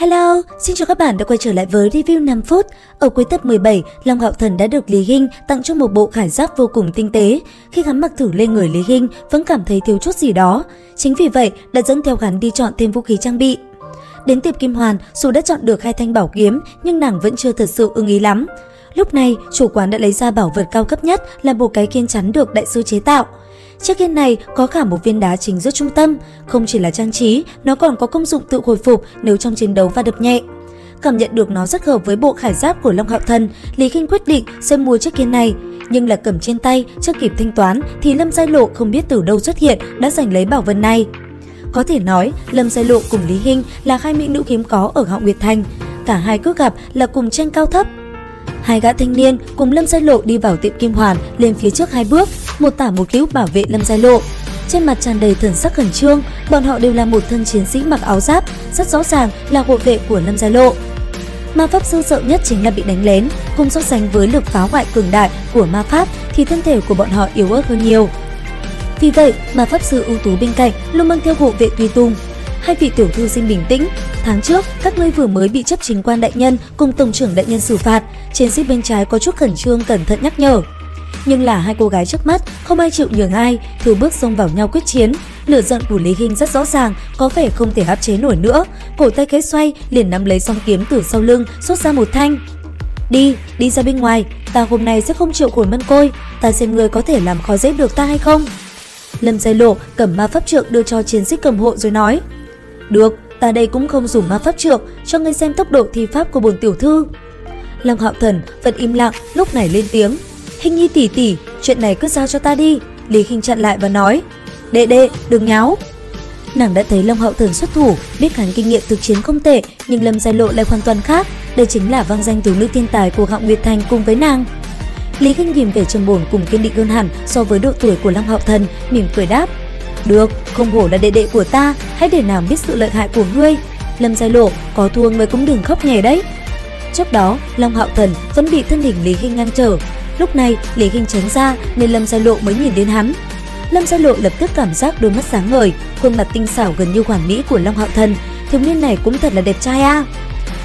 Hello, xin chào các bạn đã quay trở lại với review 5 phút. Ở cuối tập 17, Long Hạo Thần đã được Lý Hinh tặng cho một bộ khải giáp vô cùng tinh tế. Khi hắn mặc thử lên người Lý Hinh, vẫn cảm thấy thiếu chút gì đó. Chính vì vậy, đã dẫn theo hắn đi chọn thêm vũ khí trang bị. Đến tiệm Kim Hoàn, dù đã chọn được 2 thanh bảo kiếm, nhưng nàng vẫn chưa thật sự ưng ý lắm. Lúc này, chủ quán đã lấy ra bảo vật cao cấp nhất là một cái kiên chắn được đại sư chế tạo. Chiếc kiên này có cả một viên đá chính giữa trung tâm, không chỉ là trang trí, nó còn có công dụng tự hồi phục nếu trong chiến đấu va đập nhẹ. Cảm nhận được nó rất hợp với bộ khải giáp của Long Hạo Thần, Lý Hinh quyết định sẽ mua chiếc kiên này. Nhưng là cầm trên tay, chưa kịp thanh toán thì Lâm Giai Lộ không biết từ đâu xuất hiện đã giành lấy bảo vật này. Có thể nói, Lâm Giai Lộ cùng Lý Hinh là hai mỹ nữ hiếm có ở Hạo Nguyệt Thành. Cả hai cứ gặp là cùng tranh cao thấp. Hai gã thanh niên cùng Lâm Giai Lộ đi vào tiệm Kim Hoàn, lên phía trước 2 bước, một tả một hữu bảo vệ Lâm Giai Lộ. Trên mặt tràn đầy thần sắc khẩn trương, bọn họ đều là một thân chiến sĩ mặc áo giáp, rất rõ ràng là hộ vệ của Lâm Giai Lộ. Ma pháp sư sợ nhất chính là bị đánh lén, cùng so sánh với lực phá hoại cường đại của ma pháp thì thân thể của bọn họ yếu ớt hơn nhiều. Vì vậy, ma pháp sư ưu tú bên cạnh luôn mang theo hộ vệ tùy tùng. Hai vị tiểu thư xin bình tĩnh. Tháng trước, các ngươi vừa mới bị chấp chính quan đại nhân cùng tổng trưởng đại nhân xử phạt. Chiến sĩ bên trái có chút khẩn trương cẩn thận nhắc nhở. Nhưng là hai cô gái trước mắt, không ai chịu nhường ai, thiếu bước xông vào nhau quyết chiến. Lửa giận của Lý Hinh rất rõ ràng, có vẻ không thể áp chế nổi nữa. Cổ tay khẽ xoay, liền nắm lấy song kiếm từ sau lưng, rút ra một thanh. Đi ra bên ngoài, ta hôm nay sẽ không chịu khổ mân côi, ta xem ngươi có thể làm khó dễ được ta hay không. Lâm Giai Lộ cầm ma pháp trượng đưa cho chiến sĩ cầm hộ rồi nói: Được, ta đây cũng không dùng ma pháp trượng, cho ngươi xem tốc độ thi pháp của bổn tiểu thư. Long Hạo Thần vẫn im lặng, lúc này lên tiếng: Hinh Nhi tỷ tỷ, chuyện này cứ giao cho ta đi. Lý Hinh chặn lại và nói: Đệ, đừng nháo. Nàng đã thấy Long Hạo Thần xuất thủ, biết hắn kinh nghiệm thực chiến không tệ, nhưng Lâm Giai Lộ lại hoàn toàn khác. Đây chính là vang danh thiếu nữ thiên tài của Hạo Nguyệt Thành cùng với nàng. Lý Hinh nhìn về trầm bổn cùng kiên định hơn hẳn so với độ tuổi của Long Hạo Thần, mỉm cười đáp: Được, không hổ là đệ của ta, hãy để nàng biết sự lợi hại của ngươi. Lâm Giai Lộ, có thua ngươi cũng đừng khóc nhè đấy. Trước đó, Long Hạo Thần vẫn bị thân hình Lý Hinh ngăn trở. Lúc này, Lý Hinh tránh ra nên Lâm Giai Lộ mới nhìn đến hắn. Lâm Giai Lộ lập tức cảm giác đôi mắt sáng ngời, khuôn mặt tinh xảo gần như hoàn mỹ của Long Hạo Thần, thiếu niên này cũng thật là đẹp trai a.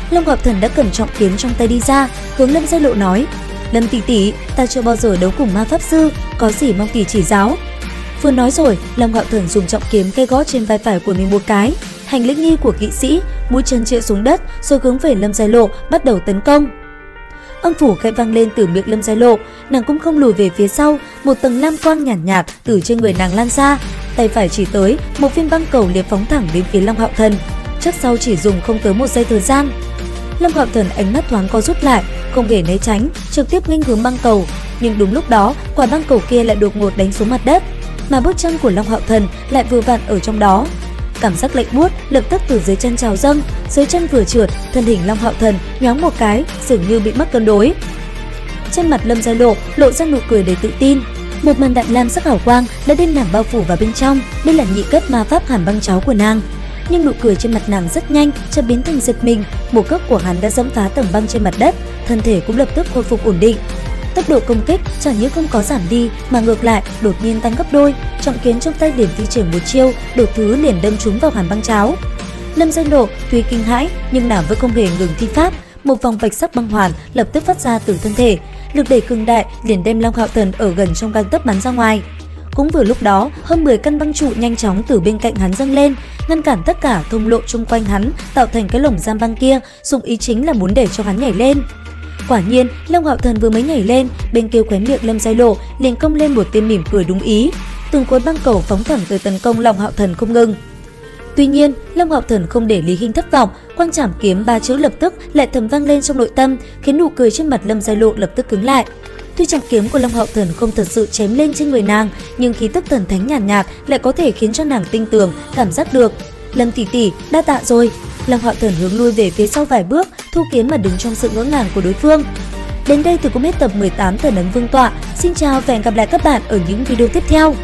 Long Hạo Thần đã cầm trọng kiếm trong tay đi ra, hướng Lâm Giai Lộ nói: Lâm tỷ tỷ, ta chưa bao giờ đấu cùng ma pháp sư, có gì mong tỷ chỉ giáo. Vừa nói rồi, Long Hạo Thần dùng trọng kiếm cây gót trên vai phải của mình một cái, hành lễ nghi của kỵ sĩ, mũi chân chĩa xuống đất rồi hướng về Lâm Giai Lộ bắt đầu tấn công. Âm phủ khẽ vang lên từ miệng Lâm Giai Lộ, nàng cũng không lùi về phía sau, một tầng lam quang nhàn nhạt từ trên người nàng lan ra, tay phải chỉ tới, một viên băng cầu liền phóng thẳng đến phía Long Hạo Thần, trước sau chỉ dùng không tới 1 giây thời gian. Long Hạo Thần ánh mắt thoáng co rút lại, không hề né tránh, trực tiếp nghênh hướng băng cầu, nhưng đúng lúc đó, quả băng cầu kia lại đột ngột đánh xuống mặt đất, mà bước chân của Long Hạo Thần lại vừa vặn ở trong đó. Cảm giác lạnh buốt lập tức từ dưới chân trào dâng, dưới chân vừa trượt, thân hình Long Hạo Thần nhoáng một cái, dường như bị mất cân đối. Trên mặt Lâm Giai Lộ lộ ra nụ cười đầy tự tin. Một màn đạn lam sắc hào quang đã đem nàng bao phủ vào bên trong, đây là nhị cấp ma pháp hàn băng cháo của nàng. Nhưng nụ cười trên mặt nàng rất nhanh chợt biến thành giật mình, một cước của hắn đã dẫm phá tầng băng trên mặt đất, thân thể cũng lập tức khôi phục ổn định. Tốc độ công kích chẳng những không có giảm đi mà ngược lại đột nhiên tăng gấp đôi, trọng kiếm trong tay liền thi triển một chiêu, đột thứ liền đâm trúng vào hàn băng cháo. Lâm Giai Lộ tuy kinh hãi nhưng nàng vẫn không hề ngừng thi pháp, một vòng bạch sắc băng hoàn lập tức phát ra từ thân thể, lực đẩy cường đại liền đem Long Hạo Thần ở gần trong gang tấc bắn ra ngoài. Cũng vừa lúc đó, hơn 10 căn băng trụ nhanh chóng từ bên cạnh hắn dâng lên, ngăn cản tất cả thông lộ chung quanh hắn, tạo thành cái lồng giam băng kia, dụng ý chính là muốn để cho hắn nhảy lên. Quả nhiên, Long Hạo Thần vừa mới nhảy lên, bên kia khóe miệng Lâm Giai Lộ liền cong lên một tia mỉm cười đúng ý, từng khối băng cầu phóng thẳng tới tấn công Long Hạo Thần không ngừng. Tuy nhiên, Long Hạo Thần không để Lý Hinh thất vọng, quang trảm kiếm 3 chữ lập tức lại thầm vang lên trong nội tâm, khiến nụ cười trên mặt Lâm Giai Lộ lập tức cứng lại. Tuy trọng kiếm của Long Hạo Thần không thật sự chém lên trên người nàng, nhưng khí tức thần thánh nhàn nhạt lại có thể khiến cho nàng tin tưởng, cảm giác được. Lâm tỷ tỷ, đa tạ rồi. Long Hạo Thần hướng lui về phía sau vài bước, thu kiếm mà đứng trong sự ngỡ ngàng của đối phương. Đến đây thì cũng hết tập 18 Thần Ấn Vương Tọa. Xin chào và hẹn gặp lại các bạn ở những video tiếp theo.